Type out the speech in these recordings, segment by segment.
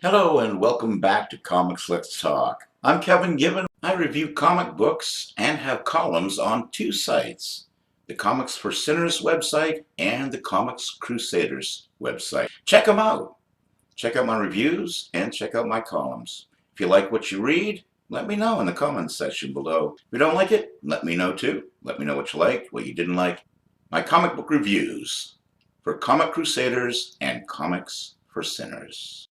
Hello and welcome back to Comics Let's Talk. I'm Kevin Gibbon. I review comic books and have columns on two sites, the Comics for Sinners website and the Comics Crusaders website. Check them out. Check out my reviews and check out my columns. If you like what you read, let me know in the comments section below. If you don't like it, let me know too. Let me know what you liked, what you didn't like. My comic book reviews for Comic Crusaders and Comics for Sinners.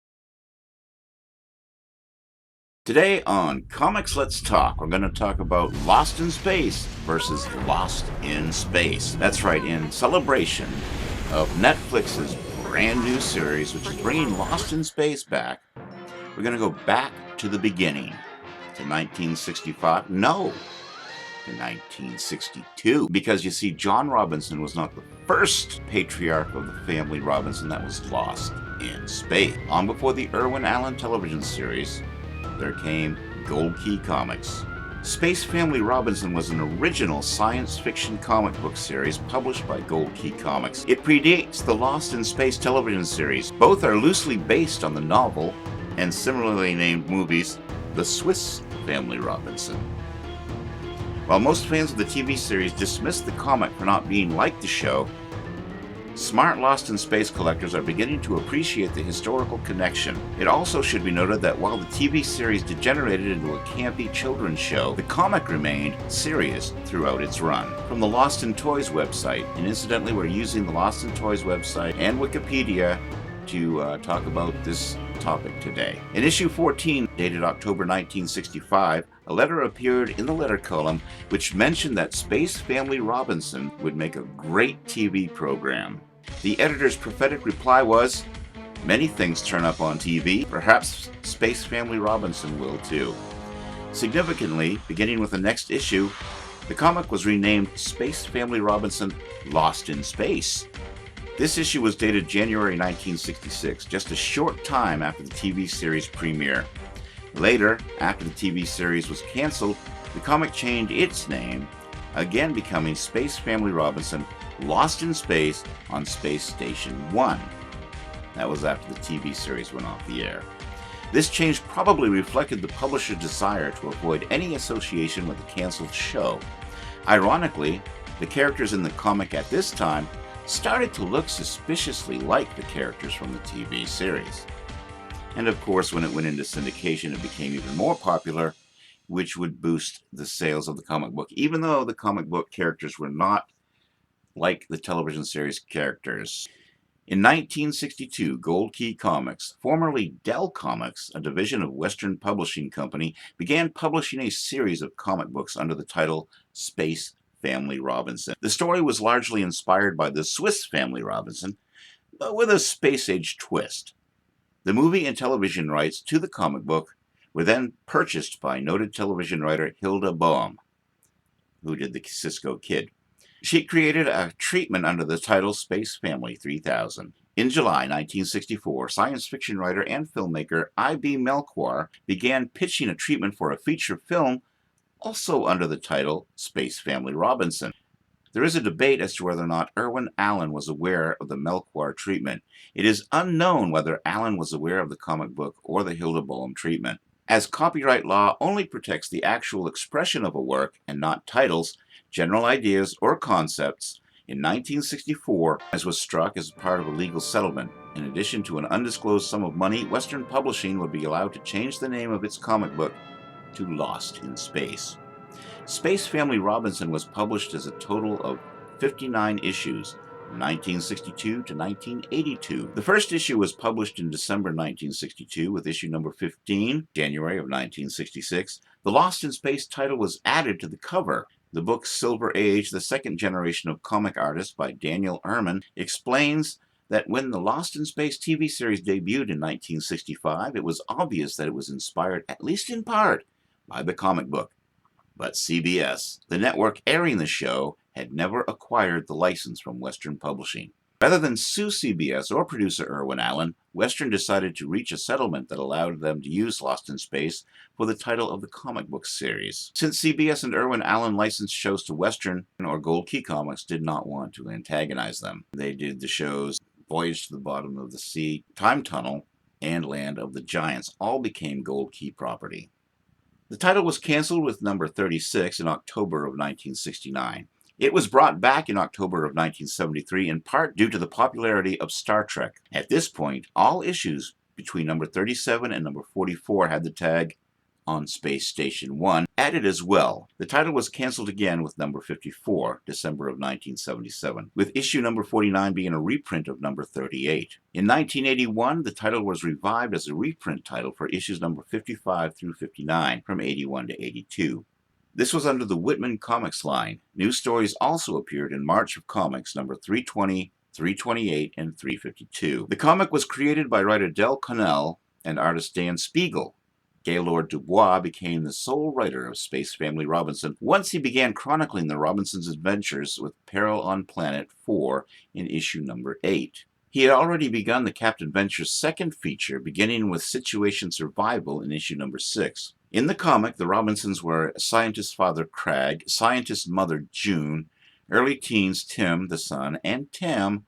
Today on Comics Let's Talk, we're going to talk about Lost in Space versus Lost in Space. That's right, in celebration of Netflix's brand new series, which is bringing Lost in Space back, we're going to go back to the beginning, to 1965. No, to 1962. Because you see, John Robinson was not the first patriarch of the family Robinson that was lost in space. Long before the Irwin Allen television series, there came Gold Key Comics. Space Family Robinson was an original science fiction comic book series published by Gold Key Comics. It predates the Lost in Space television series. Both are loosely based on the novel and similarly named movies, The Swiss Family Robinson. While most fans of the TV series dismissed the comic for not being like the show, smart Lost in Space collectors are beginning to appreciate the historical connection. It also should be noted that while the TV series degenerated into a campy children's show, the comic remained serious throughout its run. From the Lost in Toys website, and incidentally we're using the Lost in Toys website and Wikipedia to talk about this topic today. In issue 14, dated October 1965, a letter appeared in the letter column which mentioned that Space Family Robinson would make a great TV program. The editor's prophetic reply was, "Many things turn up on TV, perhaps Space Family Robinson will too." Significantly, beginning with the next issue, the comic was renamed Space Family Robinson Lost in Space. This issue was dated January 1966, just a short time after the TV series premiere. Later, after the TV series was canceled, the comic changed its name, again becoming Space Family Robinson Lost in Space on Space Station 1. That was after the TV series went off the air. This change probably reflected the publisher's desire to avoid any association with the canceled show. Ironically, the characters in the comic at this time started to look suspiciously like the characters from the TV series. And of course, when it went into syndication, it became even more popular, which would boost the sales of the comic book, even though the comic book characters were not like the television series characters. In 1962, Gold Key Comics, formerly Dell Comics, a division of Western Publishing Company, began publishing a series of comic books under the title Space Family Robinson. The story was largely inspired by the Swiss Family Robinson, but with a space-age twist. The movie and television rights to the comic book were then purchased by noted television writer Hilda Boehm, who did the Cisco Kid. She created a treatment under the title Space Family 3000. In July 1964, science fiction writer and filmmaker I.B. Melchior began pitching a treatment for a feature film also under the title Space Family Robinson. There is a debate as to whether or not Irwin Allen was aware of the Melchior treatment. It is unknown whether Allen was aware of the comic book or the Hilda Boehm treatment. As copyright law only protects the actual expression of a work and not titles, general ideas, or concepts, in 1964, as was struck as part of a legal settlement. In addition to an undisclosed sum of money, Western Publishing would be allowed to change the name of its comic book to Lost in Space. Space Family Robinson was published as a total of 59 issues, from 1962 to 1982. The first issue was published in December 1962 with issue number 15, January of 1966. The Lost in Space title was added to the cover. The book's Silver Age, the second generation of comic artists by Daniel Ehrman, explains that when the Lost in Space TV series debuted in 1965, it was obvious that it was inspired, at least in part, by the comic book. But CBS, the network airing the show, had never acquired the license from Western Publishing. Rather than sue CBS or producer Irwin Allen, Western decided to reach a settlement that allowed them to use Lost in Space for the title of the comic book series. Since CBS and Irwin Allen licensed shows to Western, or Gold Key Comics did not want to antagonize them. They did the shows Voyage to the Bottom of the Sea, Time Tunnel, and Land of the Giants all became Gold Key property. The title was canceled with number 36 in October of 1969. It was brought back in October of 1973 in part due to the popularity of Star Trek. At this point, all issues between number 37 and number 44 had the tag "On Space Station 1" added as well. The title was canceled again with number 54, December of 1977, with issue number 49 being a reprint of number 38. In 1981, the title was revived as a reprint title for issues number 55 through 59 from 81 to 82. This was under the Whitman Comics line. New stories also appeared in March of Comics number 320, 328, and 352. The comic was created by writer Del Connell and artist Dan Spiegel. Gaylord Dubois became the sole writer of Space Family Robinson once he began chronicling the Robinsons' adventures with Peril on Planet 4 in issue number 8. He had already begun the Captain Venture's second feature, beginning with Situation Survival in issue number 6. In the comic, the Robinsons were scientist father Craig, scientist mother June, early teens Tim, the son, and Tam,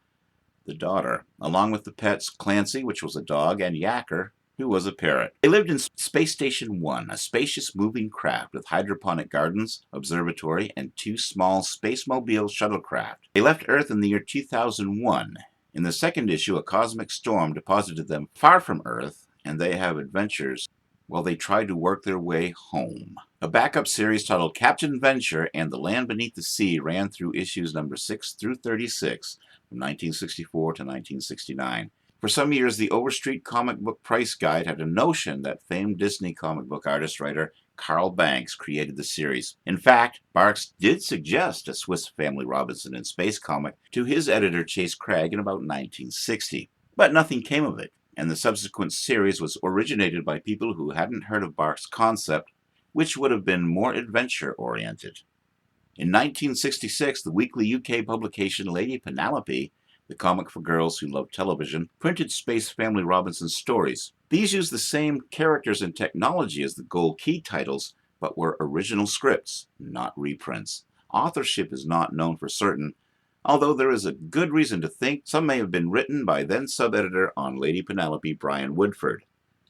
the daughter, along with the pets Clancy, which was a dog, and Yacker, who was a parrot. They lived in Space Station 1, a spacious moving craft with hydroponic gardens, observatory, and 2 small Spacemobile shuttlecraft. They left Earth in the year 2001. In the second issue, a cosmic storm deposited them far from Earth, and they have adventures while they try to work their way home. A backup series titled Captain Venture and The Land Beneath the Sea ran through issues number 6 through 36 from 1964 to 1969. For some years, the Overstreet Comic Book Price Guide had a notion that famed Disney comic book artist-writer Carl Banks created the series. In fact, Barks did suggest a Swiss Family Robinson in Space comic to his editor Chase Craig in about 1960. But nothing came of it, and the subsequent series was originated by people who hadn't heard of Barks' concept, which would have been more adventure-oriented. In 1966, the weekly UK publication Lady Penelope, the comic for girls who love television, printed Space Family Robinson stories. These used the same characters and technology as the Gold Key titles, but were original scripts, not reprints. Authorship is not known for certain, although there is a good reason to think some may have been written by then sub-editor on Lady Penelope, Brian Woodford.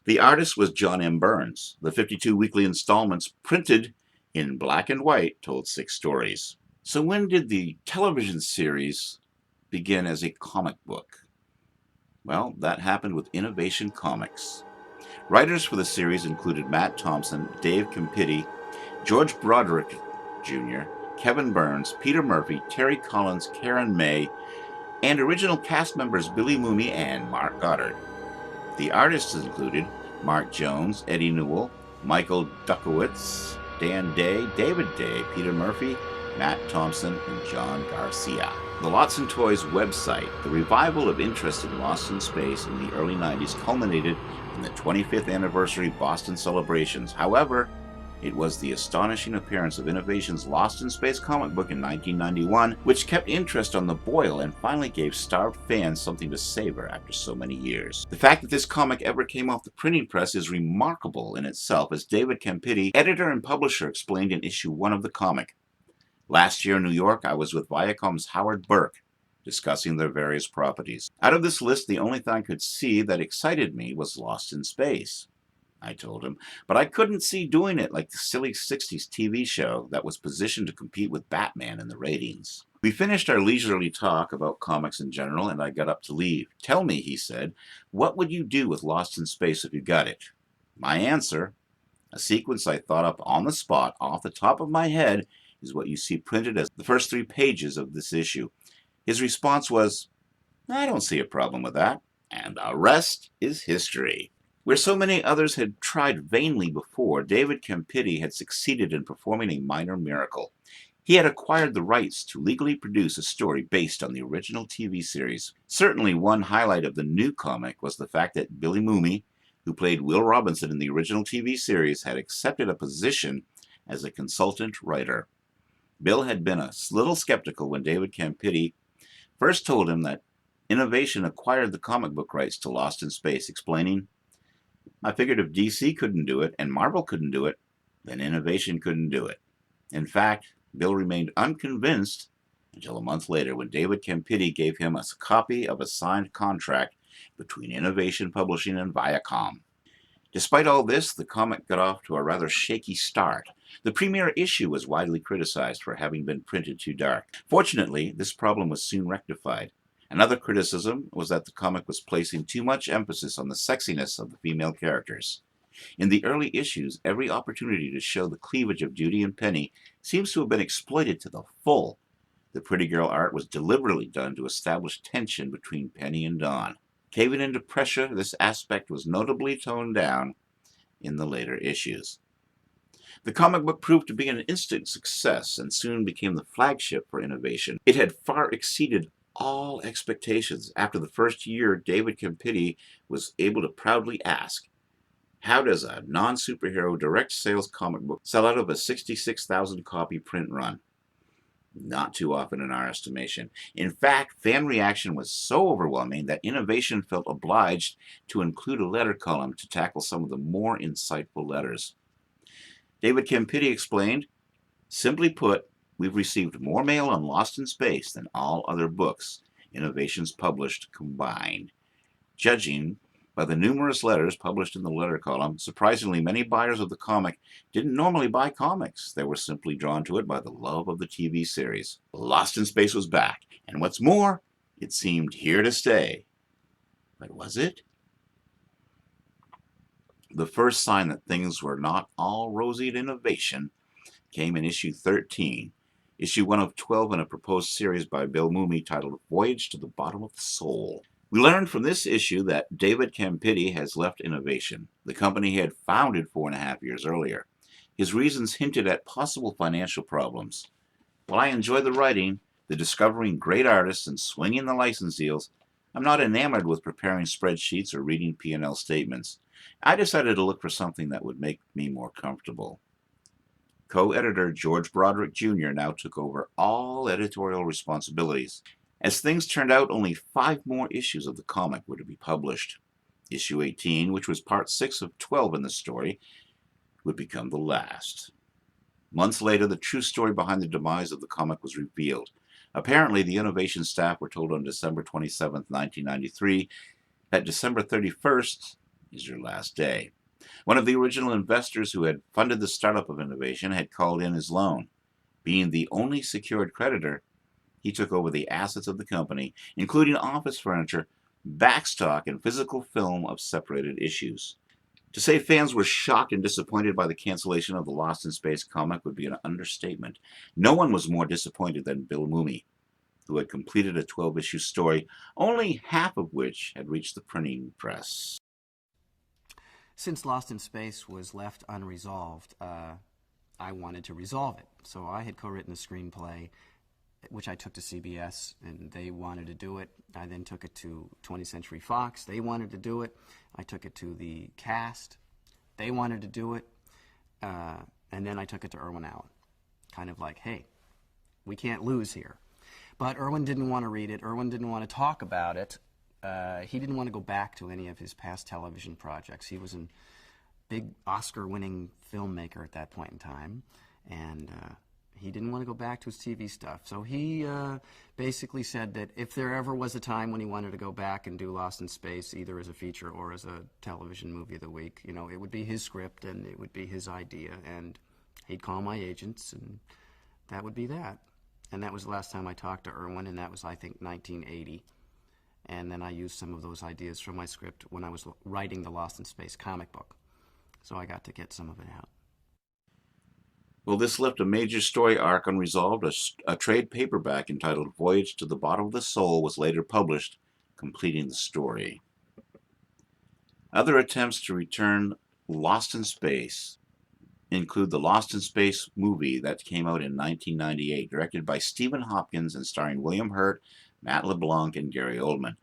The artist was John M. Burns. The 52 weekly installments printed in black and white told 6 stories. So when did the television series begin as a comic book? Well, that happened with Innovation Comics. Writers for the series included Matt Thompson, Dave Campitti, George Broderick Jr., Kevin Burns, Peter Murphy, Terry Collins, Karen May, and original cast members Billy Mooney and Mark Goddard. The artists included Mark Jones, Eddie Newell, Michael Dukowitz, Dan Day, David Day, Peter Murphy, Matt Thompson, and John Garcia. The Lots and Toys website, the revival of interest in Lost in Space in the early 90s culminated in the 25th anniversary Boston celebrations. However, it was the astonishing appearance of Innovation's Lost in Space comic book in 1991 which kept interest on the boil and finally gave starved fans something to savor after so many years. The fact that this comic ever came off the printing press is remarkable in itself, as David Campitti, editor and publisher, explained in issue 1 of the comic. Last year in New York, I was with Viacom's Howard Burke, discussing their various properties. Out of this list, the only thing I could see that excited me was Lost in Space, I told him, but I couldn't see doing it like the silly 60s TV show that was positioned to compete with Batman in the ratings. We finished our leisurely talk about comics in general, and I got up to leave. Tell me, he said, what would you do with Lost in Space if you got it? My answer, a sequence I thought up on the spot off the top of my head, is what you see printed as the first 3 pages of this issue. His response was, I don't see a problem with that, and the rest is history. Where so many others had tried vainly before, David Campitti had succeeded in performing a minor miracle. He had acquired the rights to legally produce a story based on the original TV series. Certainly one highlight of the new comic was the fact that Billy Mooney, who played Will Robinson in the original TV series, had accepted a position as a consultant writer. Bill had been a little skeptical when David Campitti first told him that Innovation acquired the comic book rights to Lost in Space, explaining, I figured if DC couldn't do it and Marvel couldn't do it, then Innovation couldn't do it. In fact, Bill remained unconvinced until a month later when David Campitti gave him a copy of a signed contract between Innovation Publishing and Viacom. Despite all this, the comic got off to a rather shaky start. The premiere issue was widely criticized for having been printed too dark. Fortunately, this problem was soon rectified. Another criticism was that the comic was placing too much emphasis on the sexiness of the female characters. In the early issues, every opportunity to show the cleavage of Judy and Penny seems to have been exploited to the full. The pretty girl art was deliberately done to establish tension between Penny and Dawn. Caving into pressure, this aspect was notably toned down in the later issues. The comic book proved to be an instant success and soon became the flagship for Innovation. It had far exceeded all expectations. After the first year, David Campitti was able to proudly ask, how does a non-superhero direct sales comic book sell out of a 66,000 copy print run? Not too often in our estimation. In fact, fan reaction was so overwhelming that Innovation felt obliged to include a letter column to tackle some of the more insightful letters. David Campitti explained, simply put, we've received more mail on Lost in Space than all other books Innovation's published combined. Judging by the numerous letters published in the letter column, surprisingly many buyers of the comic didn't normally buy comics. They were simply drawn to it by the love of the TV series. Lost in Space was back, and what's more, it seemed here to stay. But was it? The first sign that things were not all rosy at Innovation came in issue 13, issue 1 of 12 in a proposed series by Bill Mumy titled Voyage to the Bottom of the Soul. We learned from this issue that David Campitti has left Innovation, the company he had founded 4.5 years earlier. His reasons hinted at possible financial problems. While I enjoy the writing, the discovering great artists, and swinging the license deals, I'm not enamored with preparing spreadsheets or reading P&L statements. I decided to look for something that would make me more comfortable. Co-editor George Broderick Jr. now took over all editorial responsibilities. As things turned out, only 5 more issues of the comic were to be published. Issue 18, which was part 6 of 12 in the story, would become the last. Months later, the true story behind the demise of the comic was revealed. Apparently, the Innovation staff were told on December 27, 1993, that December 31st is your last day. One of the original investors who had funded the startup of Innovation had called in his loan. Being the only secured creditor, he took over the assets of the company, including office furniture, backstock, and physical film of separated issues. To say fans were shocked and disappointed by the cancellation of the Lost in Space comic would be an understatement. No one was more disappointed than Bill Mumy, who had completed a 12-issue story, only half of which had reached the printing press. Since Lost in Space was left unresolved, I wanted to resolve it. So I had co-written the screenplay, which I took to CBS, and they wanted to do it. I then took it to 20th Century Fox. They wanted to do it. I took it to the cast. They wanted to do it. And then I took it to Irwin Allen. Kind of like, hey, we can't lose here. But Irwin didn't want to read it. Irwin didn't want to talk about it. He didn't want to go back to any of his past television projects. He was a big Oscar-winning filmmaker at that point in time, and he didn't want to go back to his TV stuff. So he basically said that if there ever was a time when he wanted to go back and do Lost in Space, either as a feature or as a television movie of the week, you know, it would be his script and it would be his idea, and he'd call my agents, and that would be that. And that was the last time I talked to Irwin, and that was, I think, 1980. And then I used some of those ideas from my script when I was writing the Lost in Space comic book. So I got to get some of it out. Well, this left a major story arc unresolved. A trade paperback entitled Voyage to the Bottom of the Soul was later published, completing the story. Other attempts to return Lost in Space include the Lost in Space movie that came out in 1998, directed by Stephen Hopkins and starring William Hurt, Matt LeBlanc, and Gary Oldman.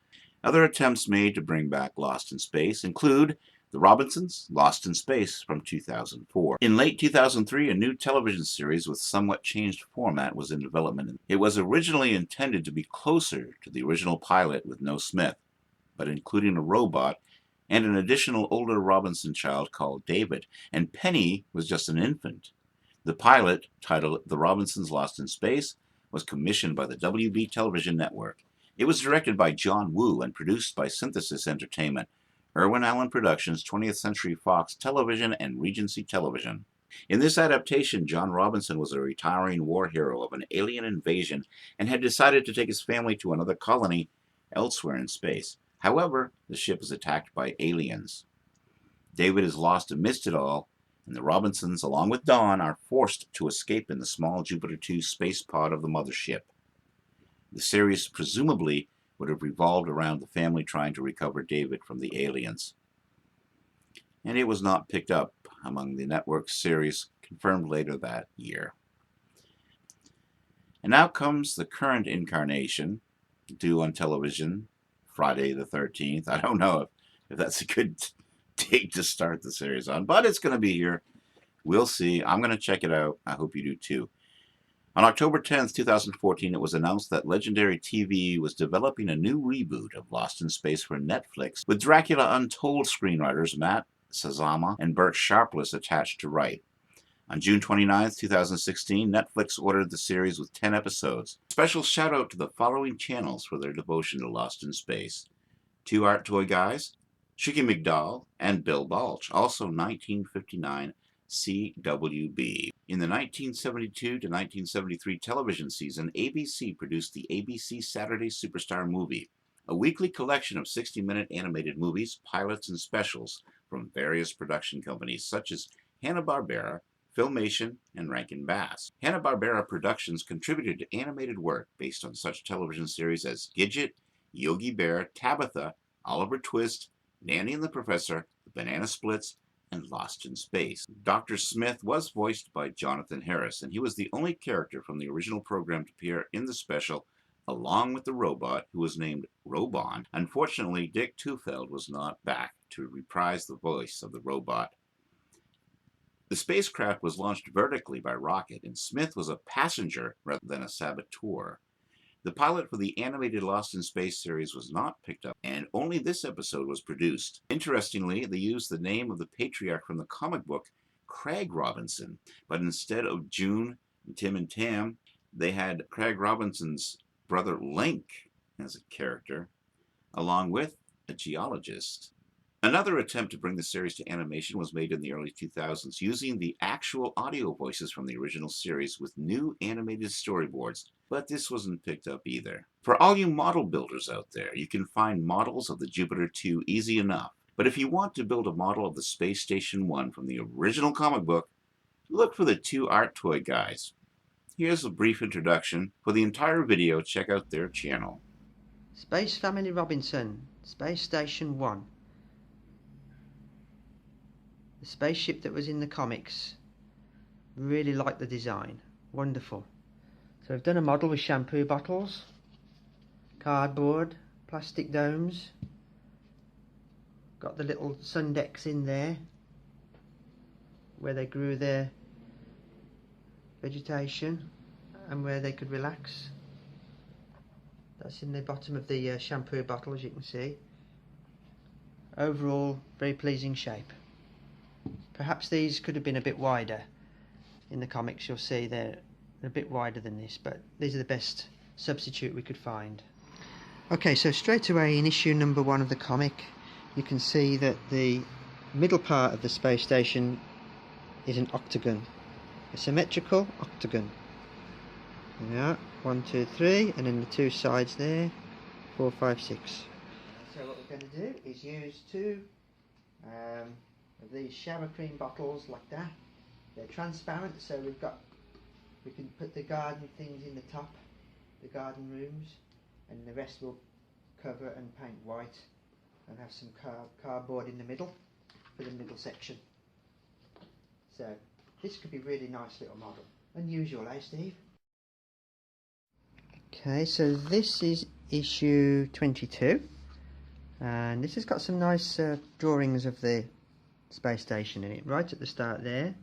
Other attempts made to bring back Lost in Space include The Robinsons, Lost in Space from 2004. In late 2003, a new television series with somewhat changed format was in development. It was originally intended to be closer to the original pilot with no Smith, but including a robot and an additional older Robinson child called David, and Penny was just an infant. The pilot, titled The Robinsons Lost in Space, was commissioned by the WB television network. It was directed by John Woo and produced by Synthesis Entertainment, Irwin Allen Productions, 20th Century Fox Television, and Regency Television. In this adaptation, John Robinson was a retiring war hero of an alien invasion and had decided to take his family to another colony elsewhere in space. However, the ship is attacked by aliens. David is lost amidst it all, and the Robinsons, along with Dawn, are forced to escape in the small Jupiter 2 space pod of the mothership. The series presumably would have revolved around the family trying to recover David from the aliens. And it was not picked up among the network's series confirmed later that year. And now comes the current incarnation, due on television Friday the 13th. I don't know if that's a good date to start the series on, but it's going to be here. We'll see. I'm going to check it out. I hope you do too. On October 10th, 2014, it was announced that Legendary TV was developing a new reboot of Lost in Space for Netflix, with Dracula Untold screenwriters Matt Sazama and Burt Sharpless attached to write. On June 29th, 2016, Netflix ordered the series with 10 episodes. Special shout out to the following channels for their devotion to Lost in Space: Two Art Toy Guys, Chicky McDowell, and Bill Balch, also 1959 CWB. In the 1972 to 1973 television season, ABC produced the ABC Saturday Superstar Movie, a weekly collection of 60-minute animated movies, pilots, and specials from various production companies such as Hanna-Barbera, Filmation, and Rankin Bass. Hanna-Barbera Productions contributed to animated work based on such television series as Gidget, Yogi Bear, Tabitha, Oliver Twist, Nanny and the Professor, The Banana Splits, and Lost in Space. Dr. Smith was voiced by Jonathan Harris, and he was the only character from the original program to appear in the special, along with the robot, who was named Robon. Unfortunately, Dick Tufeld was not back to reprise the voice of the robot. The spacecraft was launched vertically by rocket, and Smith was a passenger rather than a saboteur. The pilot for the animated Lost in Space series was not picked up, and only this episode was produced. Interestingly, they used the name of the patriarch from the comic book, Craig Robinson, but instead of June, Tim, and Tam, they had Craig Robinson's brother Link as a character, along with a geologist. Another attempt to bring the series to animation was made in the early 2000s using the actual audio voices from the original series with new animated storyboards, but this wasn't picked up either. For all you model builders out there, you can find models of the Jupiter 2 easy enough, but if you want to build a model of the Space Station 1 from the original comic book, look for the Two Art Toy Guys. Here's a brief introduction. For the entire video, check out their channel. Space Family Robinson, Space Station 1. The spaceship that was in the comics. Really like the design. Wonderful. So I've done a model with shampoo bottles, cardboard, plastic domes. Got the little sun decks in there where they grew their vegetation and where they could relax. That's in the bottom of the shampoo bottle, as you can see. Overall, very pleasing shape. Perhaps these could have been a bit wider. In the comics you'll see they're a bit wider than this, but these are the best substitute we could find. Okay, so straight away in issue number 1 of the comic, you can see that the middle part of the space station is an octagon, a symmetrical octagon. Yeah, 1, 2, 3, and then the 2 sides there, 4, 5, 6. So what we're going to do is use 2 of these shower cream bottles like that. They're transparent, so we can put the garden things in the top, the garden rooms, and the rest will cover and paint white and have some cardboard in the middle for the middle section. So this could be a really nice little model. Unusual, eh, Steve? Okay, so this is issue 22, and this has got some nice drawings of the space station in it. Right at the start there,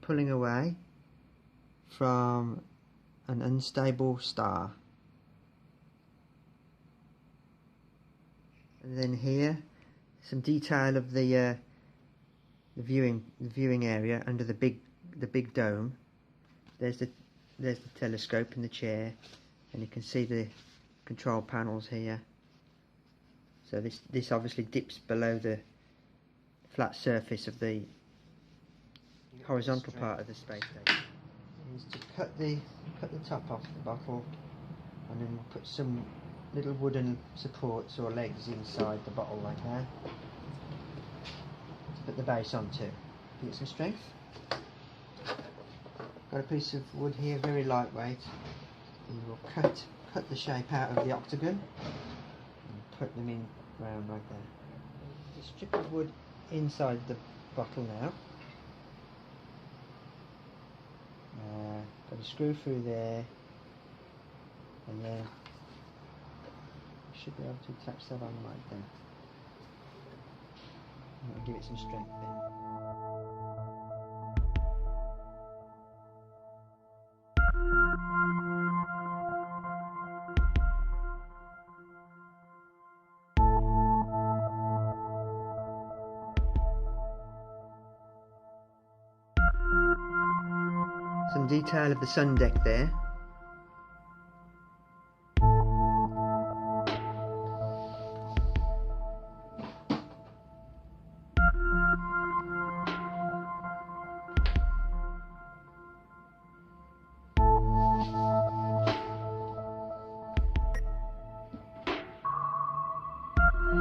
pulling away from an unstable star, and then here some detail of the viewing area under the big dome. There's the telescope in the chair, and you can see the control panels here. So this obviously dips below the flat surface of the horizontal part of the space station. Is to cut the top off the bottle, and then we'll put some little wooden supports or legs inside the bottle like that to put the base onto. Give it some strength. Got a piece of wood here, very lightweight. And we'll cut the shape out of the octagon and put them in round like that. A strip of wood inside the bottle now. Got a screw through there, and then should be able to attach that on like that. And I'll give it some strength then. Some detail of the sun deck there.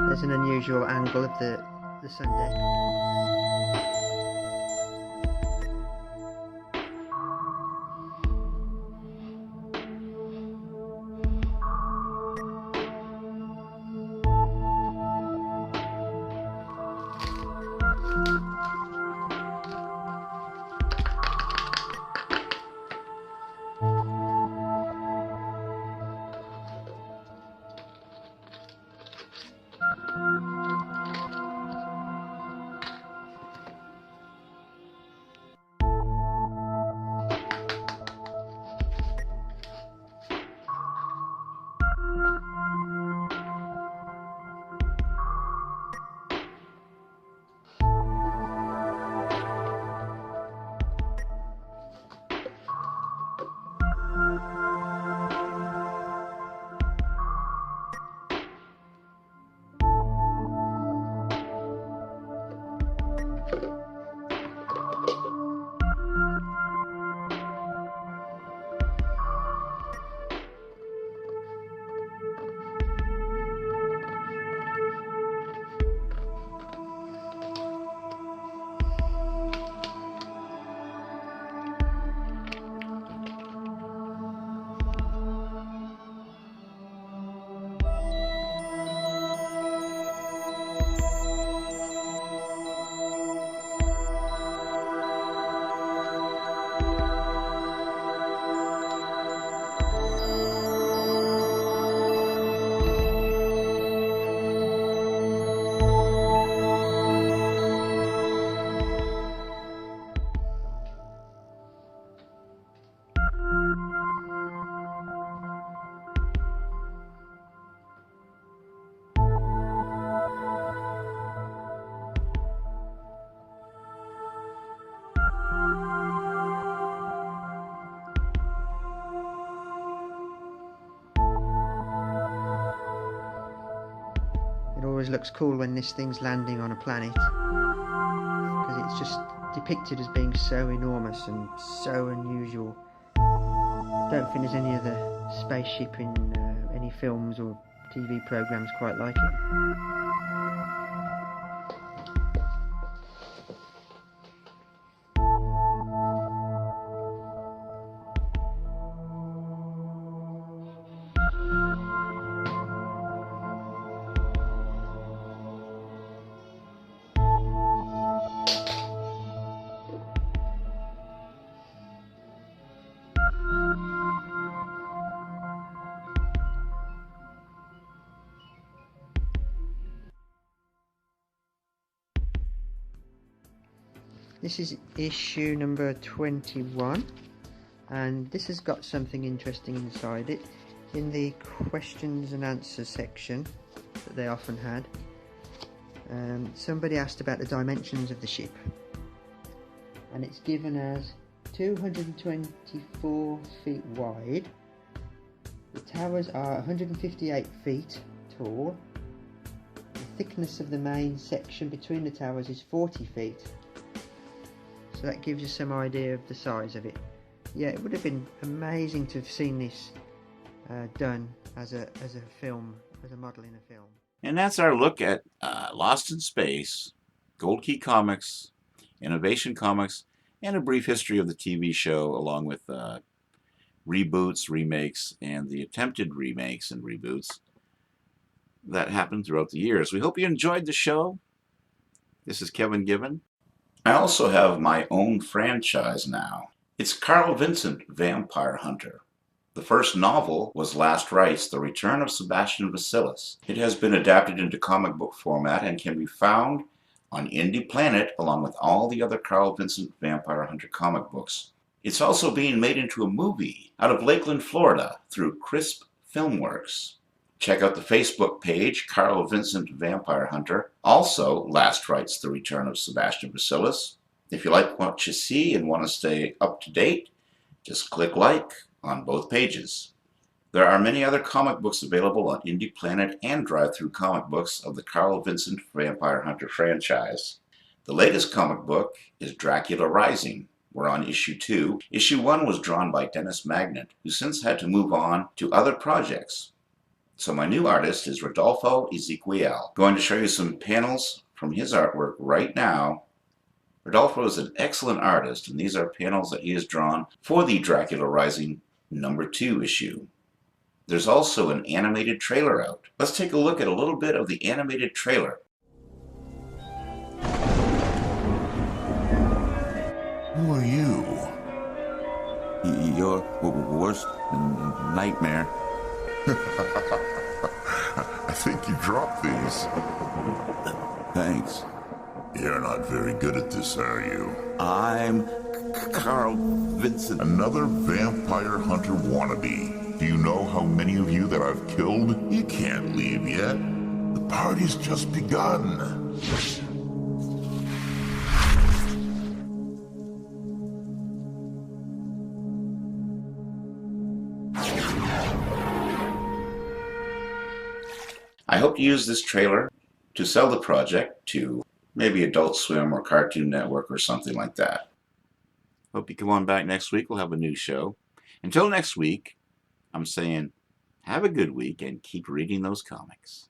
There's an unusual angle of the sun deck. It always looks cool when this thing's landing on a planet, because it's just depicted as being so enormous and so unusual. I don't think there's any other spaceship in any films or TV programs quite like it. This is issue number 21, and this has got something interesting inside it. In the questions and answers section that they often had, somebody asked about the dimensions of the ship, and it's given as 224 feet wide The towers are 158 feet tall. The thickness of the main section between the towers is 40 feet. So that gives you some idea of the size of it. Yeah, it would have been amazing to have seen this done as a film, as a model in a film. And that's our look at Lost in Space, Gold Key Comics, Innovation Comics, and a brief history of the TV show, along with reboots, remakes, and the attempted remakes and reboots that happened throughout the years. We hope you enjoyed the show. This is Kevin Gibbon. I also have my own franchise now. It's Carl Vincent Vampire Hunter. The first novel was Last Rites, The Return of Sebastian Vasilis. It has been adapted into comic book format and can be found on Indie Planet along with all the other Carl Vincent Vampire Hunter comic books. It's also being made into a movie out of Lakeland, Florida through Crisp Filmworks. Check out the Facebook page, Carl Vincent Vampire Hunter. Also, Last Rites, The Return of Sebastian Vasilis. If you like what you see and want to stay up to date, just click like on both pages. There are many other comic books available on Indie Planet and Drive-Thru Comic Books of the Carl Vincent Vampire Hunter franchise. The latest comic book is Dracula Rising. We're on issue 2. Issue 1 was drawn by Dennis Magnant, who since had to move on to other projects. So my new artist is Rodolfo Ezequiel. Going to show you some panels from his artwork right now. Rodolfo is an excellent artist, and these are panels that he has drawn for the Dracula Rising #2 issue. There's also an animated trailer out. Let's take a look at a little bit of the animated trailer. Who are you? Your worst nightmare. I think you dropped these. Thanks. You're not very good at this, are you? I'm Carl Vincent. Another vampire hunter wannabe. Do you know how many of you that I've killed? You can't leave yet. The party's just begun. I hope to use this trailer to sell the project to maybe Adult Swim or Cartoon Network or something like that. Hope you come on back next week. We'll have a new show. Until next week, I'm saying have a good week and keep reading those comics.